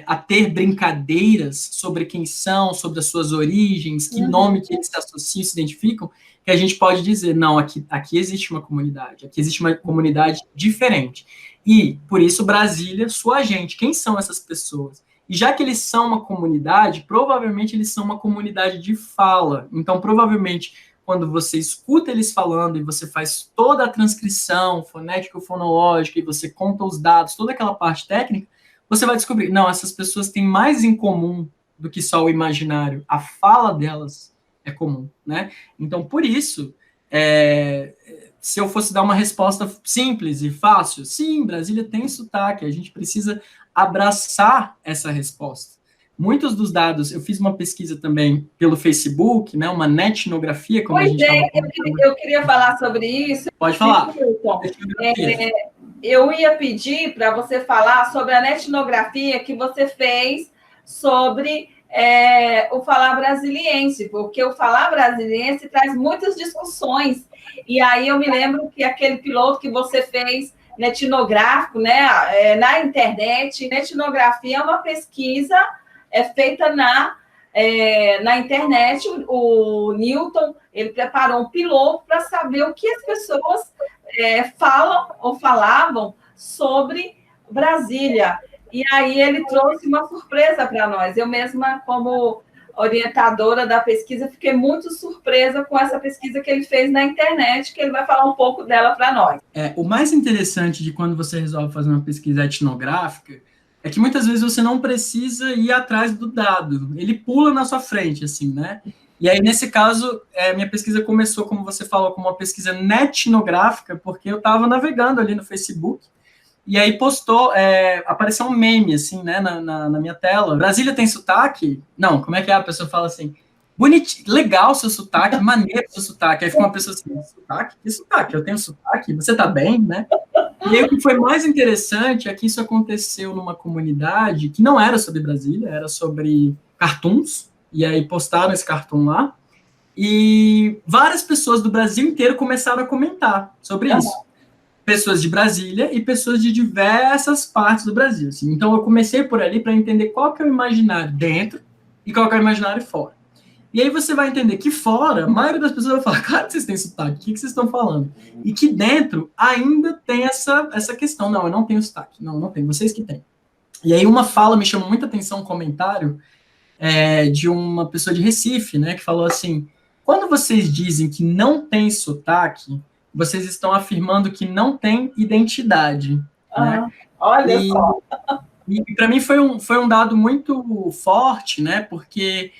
Speaker 4: a ter brincadeiras sobre quem são, sobre as suas origens, que nome que eles se associam, se identificam, que a gente pode dizer, não, aqui existe uma comunidade, aqui existe uma comunidade diferente. E, por isso, Brasília, sua gente. Quem são essas pessoas? E já que eles são uma comunidade, provavelmente eles são uma comunidade de fala. Então, provavelmente, quando você escuta eles falando e você faz toda a transcrição fonético-fonológica e você conta os dados, toda aquela parte técnica, você vai descobrir, não, essas pessoas têm mais em comum do que só o imaginário. A fala delas é comum, né? Então, por isso, se eu fosse dar uma resposta simples e fácil, sim, Brasília tem sotaque, a gente precisa abraçar essa resposta. Muitos dos dados, eu fiz uma pesquisa também pelo Facebook, né, uma netnografia, como a gente estava
Speaker 7: falando. Eu queria falar sobre isso.
Speaker 4: Pode falar.
Speaker 7: Eu ia pedir para você falar sobre a netnografia que você fez sobre o falar brasiliense, porque o falar brasiliense traz muitas discussões. E aí eu me lembro que aquele piloto que você fez, netnográfico, né, na internet, netnografia é uma pesquisa feita na internet. O Newton, ele preparou um piloto para saber o que as pessoas falam ou falavam sobre Brasília. E aí ele trouxe uma surpresa para nós. Eu mesma, como orientadora da pesquisa, fiquei muito surpresa com essa pesquisa que ele fez na internet, que ele vai falar um pouco dela para nós.
Speaker 4: O mais interessante de quando você resolve fazer uma pesquisa etnográfica é que muitas vezes você não precisa ir atrás do dado, ele pula na sua frente, assim, né? E aí, nesse caso, minha pesquisa começou, como você falou, como uma pesquisa netnográfica, porque eu estava navegando ali no Facebook, e aí apareceu um meme, assim, né, na minha tela. Brasília tem sotaque? Não, como é que é? A pessoa fala assim, legal seu sotaque, maneiro seu sotaque. Aí fica uma pessoa assim, sotaque? Que sotaque? Eu tenho sotaque? Você tá bem, né? E aí o que foi mais interessante é que isso aconteceu numa comunidade que não era sobre Brasília, era sobre cartoons, e aí postaram esse cartoon lá, e várias pessoas do Brasil inteiro começaram a comentar sobre isso. Pessoas de Brasília e pessoas de diversas partes do Brasil. Assim. Então, eu comecei por ali para entender qual que é o imaginário dentro e qual que é o imaginário fora. E aí você vai entender que fora, a maioria das pessoas vai falar, claro que vocês têm sotaque, o que vocês estão falando? E que dentro ainda tem essa questão, não, eu não tenho sotaque, não tenho, vocês que têm. E aí uma fala me chamou muita atenção, um comentário de uma pessoa de Recife, né, que falou assim, quando vocês dizem que não tem sotaque, vocês estão afirmando que não tem identidade. Né?
Speaker 7: Olha só.
Speaker 4: E para mim foi um dado muito forte, né? Porque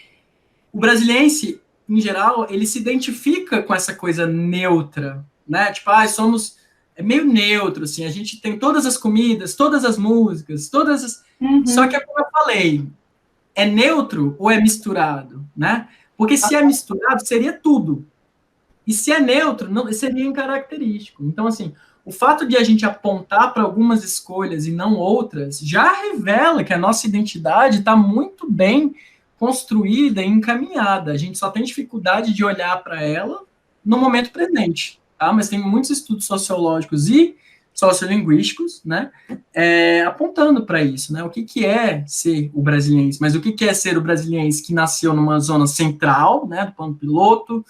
Speaker 4: o brasiliense, em geral, ele se identifica com essa coisa neutra, né? Tipo, somos meio neutro, assim, a gente tem todas as comidas, todas as músicas, todas as... Só que, como eu falei, é neutro ou é misturado, né? Porque se é misturado, seria tudo. E se é neutro, não seria incaracterístico. Então, assim, o fato de a gente apontar para algumas escolhas e não outras já revela que a nossa identidade está muito bem construída e encaminhada. A gente só tem dificuldade de olhar para ela no momento presente. Tá? Mas tem muitos estudos sociológicos e sociolinguísticos, né, apontando para isso. Né? O que é ser o brasiliense? Mas o que é ser o brasiliense que nasceu numa zona central, né, do plano piloto,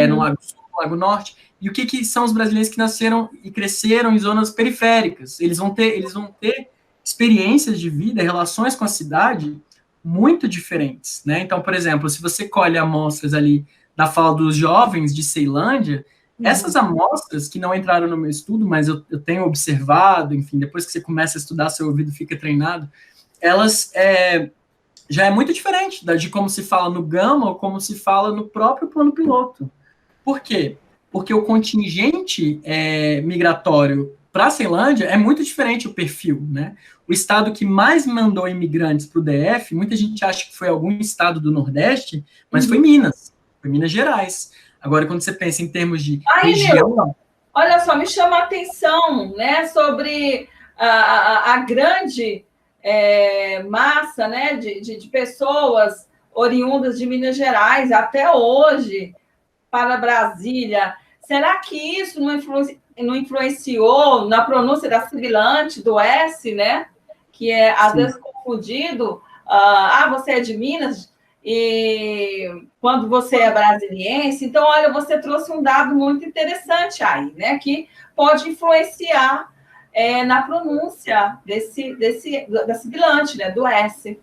Speaker 4: no Lago Sul, no Lago Norte, e o que são os brasileiros que nasceram e cresceram em zonas periféricas? Eles vão ter experiências de vida, relações com a cidade muito diferentes, né? Então, por exemplo, se você colhe amostras ali da fala dos jovens de Ceilândia, essas amostras que não entraram no meu estudo, mas eu tenho observado, enfim, depois que você começa a estudar, seu ouvido fica treinado, elas já é muito diferente de como se fala no Gama ou como se fala no próprio plano piloto. Por quê? Porque o contingente migratório para a Ceilândia é muito diferente o perfil, né? O estado que mais mandou imigrantes para o DF, muita gente acha que foi algum estado do Nordeste, mas foi Minas Gerais. Agora, quando você pensa em termos de região...
Speaker 7: Olha só, me chama a atenção, né, sobre a grande... massa, né, de pessoas oriundas de Minas Gerais até hoje para Brasília. Será que isso não influenciou na pronúncia da sibilante do S, né? Que é às vezes confundido. Você é de Minas e quando você é brasiliense. Então, olha, você trouxe um dado muito interessante aí, né? Que pode influenciar na pronúncia da sibilante, né, do S.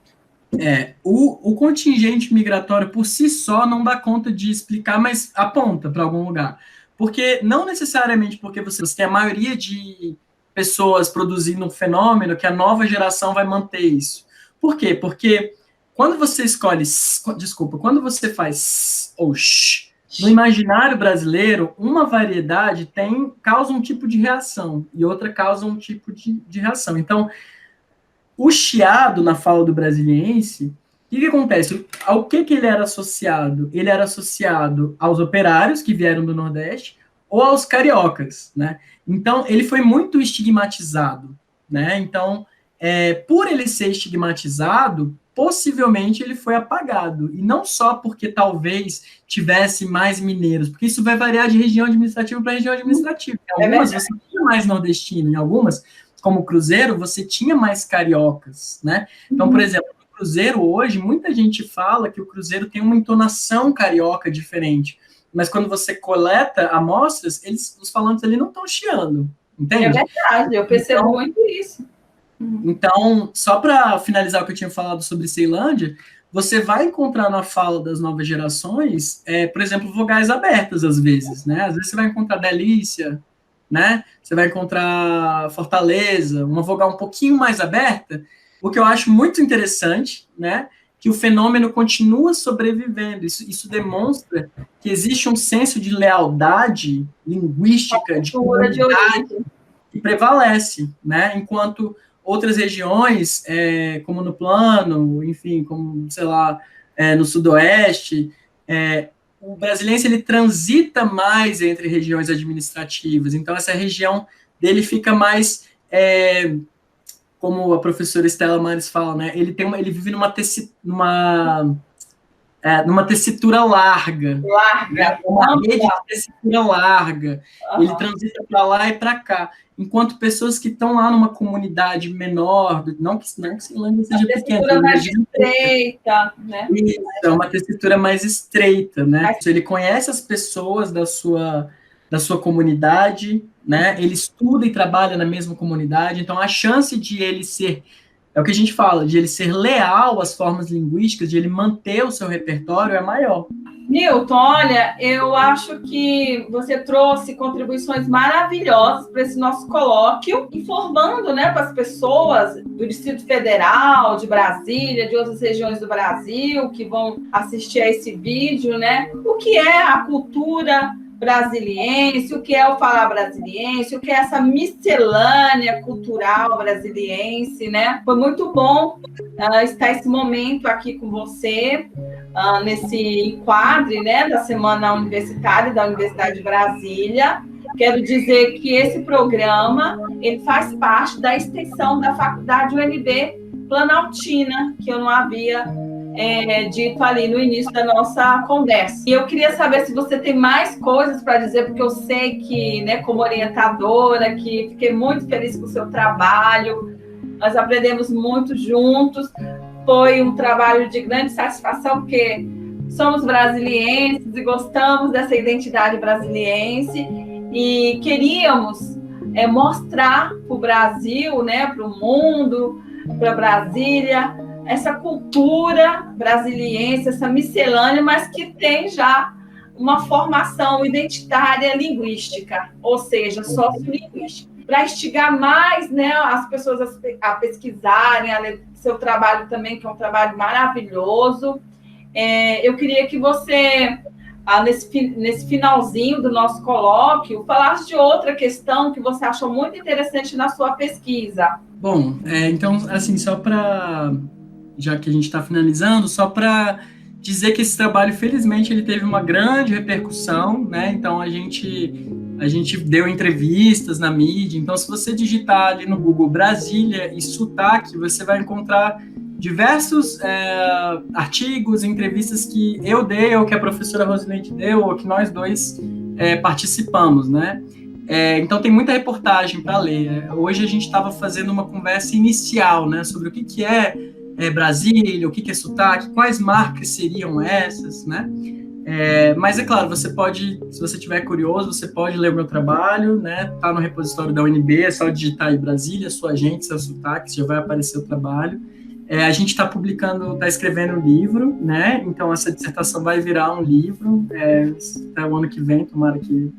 Speaker 4: O contingente migratório por si só não dá conta de explicar, mas aponta para algum lugar. Porque não necessariamente porque você tem a maioria de pessoas produzindo um fenômeno que a nova geração vai manter isso. Por quê? Porque quando você quando você faz no imaginário brasileiro, uma variedade causa um tipo de reação e outra causa um tipo de reação. Então, o chiado na fala do brasiliense, o que acontece? Ao que ele era associado? Ele era associado aos operários que vieram do Nordeste ou aos cariocas, né? Então, ele foi muito estigmatizado, né? Então, por ele ser estigmatizado, possivelmente ele foi apagado. E não só porque talvez tivesse mais mineiros, porque isso vai variar de região administrativa para região administrativa. Em algumas você tinha mais nordestino, em algumas, como o Cruzeiro, você tinha mais cariocas, né? Então, por exemplo, no Cruzeiro hoje, muita gente fala que o Cruzeiro tem uma entonação carioca diferente, mas quando você coleta amostras, os falantes ali não estão chiando, entende?
Speaker 7: É verdade, eu percebo muito isso.
Speaker 4: Então, só para finalizar o que eu tinha falado sobre Ceilândia, você vai encontrar na fala das novas gerações, por exemplo, vogais abertas às vezes, né? Às vezes você vai encontrar delícia, né? Você vai encontrar fortaleza, uma vogal um pouquinho mais aberta, o que eu acho muito interessante, né? Que o fenômeno continua sobrevivendo. Isso demonstra que existe um senso de lealdade linguística, de comunidade, que prevalece, né? Enquanto outras regiões, como no Plano, enfim, como, sei lá, no Sudoeste, o brasiliense, ele transita mais entre regiões administrativas, então essa região dele fica mais, como a professora Estela Mares fala, né, ele vive numa tessitura larga, né, uma rede de tessitura larga, ele transita para lá e para cá, enquanto pessoas que estão lá numa comunidade menor, não que Ceilândia seja pequena,
Speaker 7: tessitura mais estreita, né?
Speaker 4: Isso, é uma tessitura mais estreita, né? Ele conhece as pessoas da sua comunidade, né? Ele estuda e trabalha na mesma comunidade, então a chance de ele ser, o que a gente fala, de ele ser leal às formas linguísticas, de ele manter o seu repertório é maior.
Speaker 7: Nilton, olha, eu acho que você trouxe contribuições maravilhosas para esse nosso colóquio, informando, né, para as pessoas do Distrito Federal, de Brasília, de outras regiões do Brasil, que vão assistir a esse vídeo, né, o que é a cultura brasiliense, o que é o falar brasiliense, o que é essa miscelânea cultural brasiliense, né? Foi muito bom estar esse momento aqui com você, nesse enquadre, né, da Semana Universitária da Universidade de Brasília. Quero dizer que esse programa ele faz parte da extensão da Faculdade UNB Planaltina, que eu não havia dito ali no início da nossa conversa. E eu queria saber se você tem mais coisas para dizer, porque eu sei que, né, como orientadora, que fiquei muito feliz com o seu trabalho, nós aprendemos muito juntos, foi um trabalho de grande satisfação, porque somos brasilienses e gostamos dessa identidade brasiliense e queríamos mostrar para o Brasil, né, para o mundo, para Brasília, essa cultura brasiliense, essa miscelânea, mas que tem já uma formação identitária linguística, ou seja, sociolinguística, para instigar mais, né, as pessoas a pesquisarem, a ler seu trabalho também, que é um trabalho maravilhoso. Eu queria que você, nesse finalzinho do nosso colóquio, falasse de outra questão que você achou muito interessante na sua pesquisa.
Speaker 4: Bom, então, assim, só para... já que a gente está finalizando, só para dizer que esse trabalho, felizmente, ele teve uma grande repercussão, né? Então, a gente deu entrevistas na mídia. Então, se você digitar ali no Google Brasília e sotaque, você vai encontrar diversos artigos, entrevistas que eu dei, ou que a professora Rosilene deu, ou que nós dois participamos, né? Então, tem muita reportagem para ler. Hoje, a gente estava fazendo uma conversa inicial, né? Sobre o que é Brasília, o que é sotaque, quais marcas seriam essas, né? Mas é claro, você pode, se você estiver curioso, você pode ler o meu trabalho, né? Tá no repositório da UNB, é só digitar aí Brasília, sua gente, seu sotaque, já vai aparecer o trabalho. A gente está escrevendo um livro, né? Então essa dissertação vai virar um livro, até o ano que vem, tomara que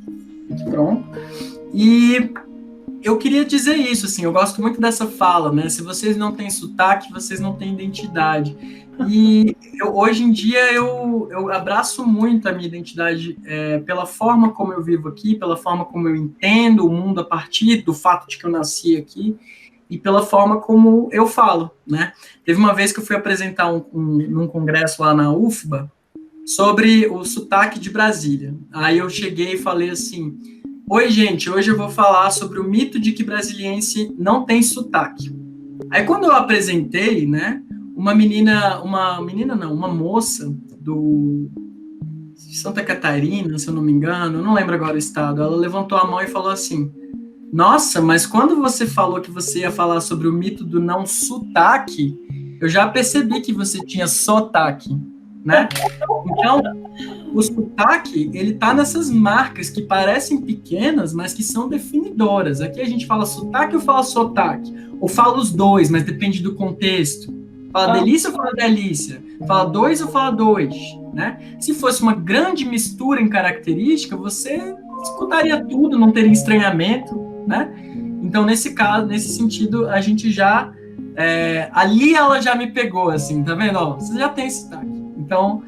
Speaker 4: fique pronto. E eu queria dizer isso, assim, eu gosto muito dessa fala, né? Se vocês não têm sotaque, vocês não têm identidade. E hoje em dia eu abraço muito a minha identidade pela forma como eu vivo aqui, pela forma como eu entendo o mundo a partir do fato de que eu nasci aqui e pela forma como eu falo, né? Teve uma vez que eu fui apresentar num congresso lá na UFBA sobre o sotaque de Brasília. Aí eu cheguei e falei assim: oi, gente, hoje eu vou falar sobre o mito de que brasiliense não tem sotaque. Aí quando eu apresentei, né, uma moça do Santa Catarina, se eu não me engano, eu não lembro agora o estado, ela levantou a mão e falou assim: nossa, mas quando você falou que você ia falar sobre o mito do não sotaque, eu já percebi que você tinha sotaque, né? Então, o sotaque, ele tá nessas marcas que parecem pequenas, mas que são definidoras. Aqui a gente fala sotaque ou fala sotaque? Ou fala os dois, mas depende do contexto. Fala delícia ou fala delícia? Fala dois ou fala dois, né? Se fosse uma grande mistura em característica, você escutaria tudo, não teria estranhamento, né? Então, nesse caso, nesse sentido, a gente já... ali ela já me pegou, assim, tá vendo? Ó, você já tem sotaque. Então,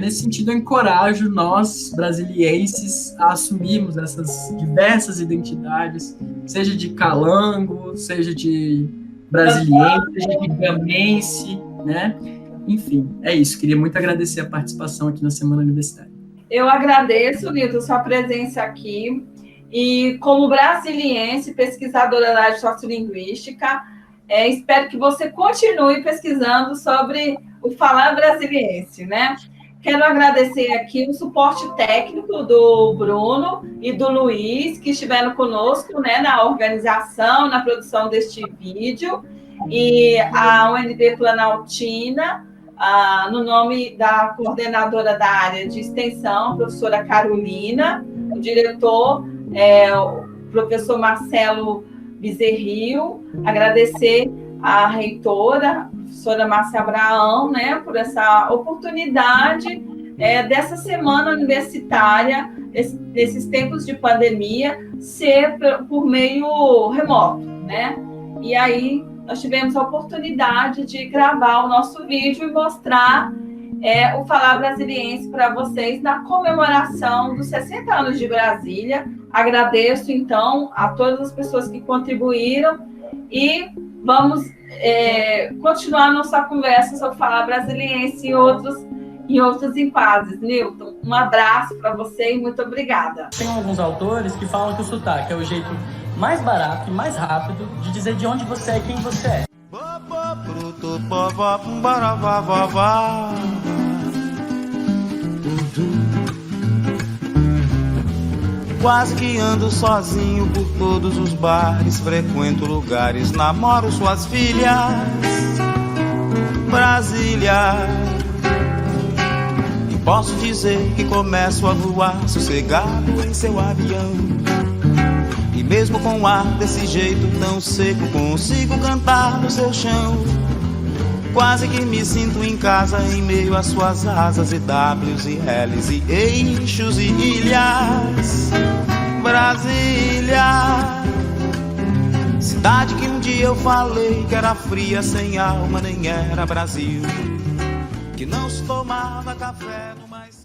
Speaker 4: nesse sentido, eu encorajo nós, brasilienses, a assumirmos essas diversas identidades, seja de calango, seja de brasiliense, seja de gamense, né? Enfim, é isso. Queria muito agradecer a participação aqui na Semana Universitária.
Speaker 7: Eu agradeço, Nilton, sua presença aqui. E como brasiliense, pesquisadora da área de sociolinguística, espero que você continue pesquisando sobre o falar brasiliense, né? Quero agradecer aqui o suporte técnico do Bruno e do Luiz, que estiveram conosco, né, na organização, na produção deste vídeo, e a UNB Planaltina, no nome da coordenadora da área de extensão, a professora Carolina, o diretor, o professor Marcelo Bezerril, agradecer a reitora, a professora Márcia Abraão, né, por essa oportunidade dessa semana universitária, nesses tempos de pandemia, ser por meio remoto, né? E aí nós tivemos a oportunidade de gravar o nosso vídeo e mostrar o Falar Brasiliense para vocês na comemoração dos 60 anos de Brasília. Agradeço, então, a todas as pessoas que contribuíram e vamos continuar nossa conversa sobre Falar Brasiliense em outros enquadros. Nilton, um abraço para você e muito obrigada.
Speaker 2: Tem alguns autores que falam que o sotaque é o jeito mais barato e mais rápido de dizer de onde você é e quem você é.
Speaker 10: Quase que ando sozinho por todos os bares, frequento lugares, namoro suas filhas. Brasília. E posso dizer que começo a voar sossegado em seu avião. E mesmo com o ar desse jeito tão seco, consigo cantar no seu chão. Quase que me sinto em casa em meio às suas asas e Ws e Ls e eixos e ilhas. Brasília, cidade que um dia eu falei que era fria, sem alma, nem era Brasil, que não se tomava café no mais